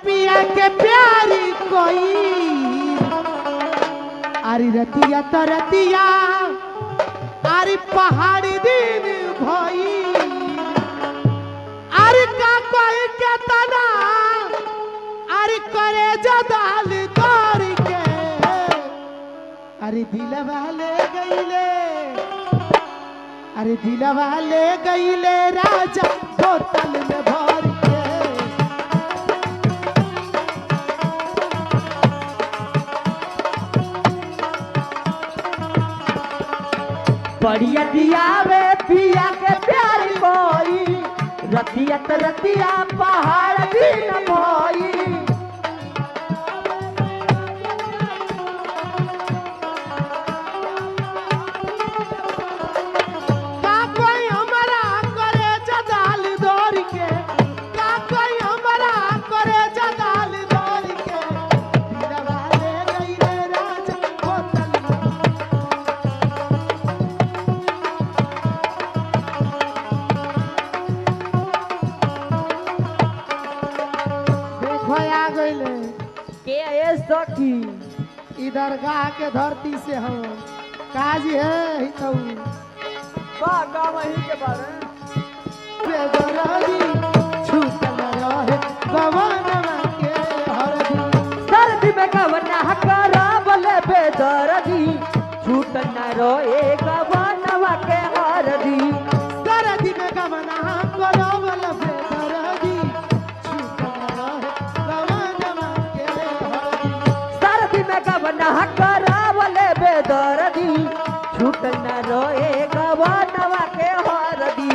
पिया के प्यारी कोई अरे रतिया तो रतिया अरे पहाड़ी दिन भई अरे का कोई के तना अरे करे जदाल तोड़ के अरे दिलवा ले गईले अरे दिलवा ले गईले राजा बोतल में भर के बढ़िया दियावे पिया के प्यार कोई रतिया त रतिया पहाड़ दिन भई का कोई हमरा करे जदाल दौड़ के का कोई हमरा करे जदाल दौड़ के दिलवा ले गईले राजा बोतल में देखो आ गईले के ए सखी इधर गाह के धरती से हम काज है हितऊ बागा वही के बारे बेदराजी छूटल रहे गवनवा के हरदी सर्दी में गवना करावल बेदर्दी छूट न रोए गवनवा के हरदी सरदी में गवना करवल बेदराजी छूटल रहे गवनवा के हरदी सर्दी में गवना करावल बेदर्दी छूट न रोए गवनवा के हरदी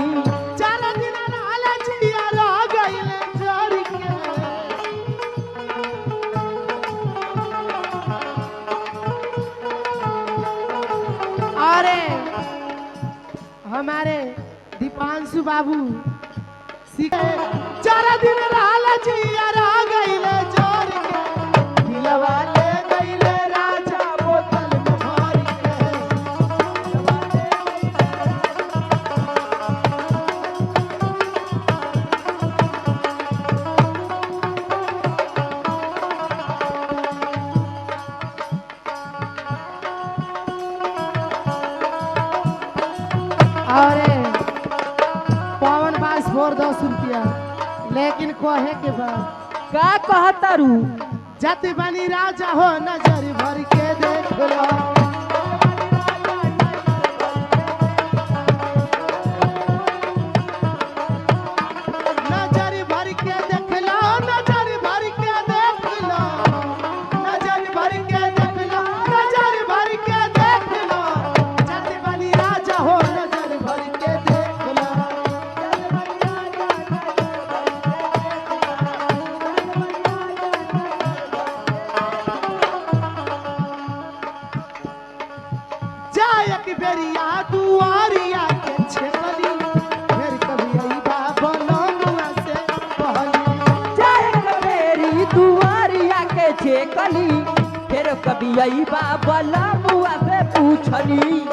चार दिन लालचिया रह गइले चोरी के अरे हमारे दीपांशु बाबू चार दिन लालचिया रह गइले चोरी के दिलवा ले गइले राजा बोतल में भर के अरे पवन बास फोर 10 रुपया लेकिन कहे के बाद का कहतारू जाति बनी राजा हो नजर भर के देख लो नजर भर के देख लो नजर भर के देख लो नजर भर के देख लो नजर भर के देख लो जाति बनी राजा हो नजर भर के देख लो जायक बेरिया दुआरिया के छेकली फिर कभी अइबा बनमुआ से कहली जाए कबेरी दुआरिया के छेकली फिर कभी अइबा बलमुआ से पूछली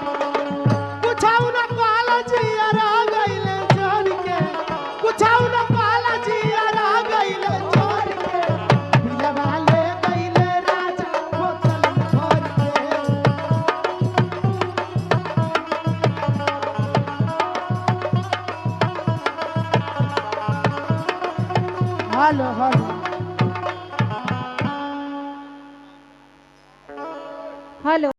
कुछौ न कहला जिया रह गइले जान के कुछौ न कहला जिया रह गइले जान के दिलवा ले गइले राजा बोतल में भर के हेलो हेलो हेलो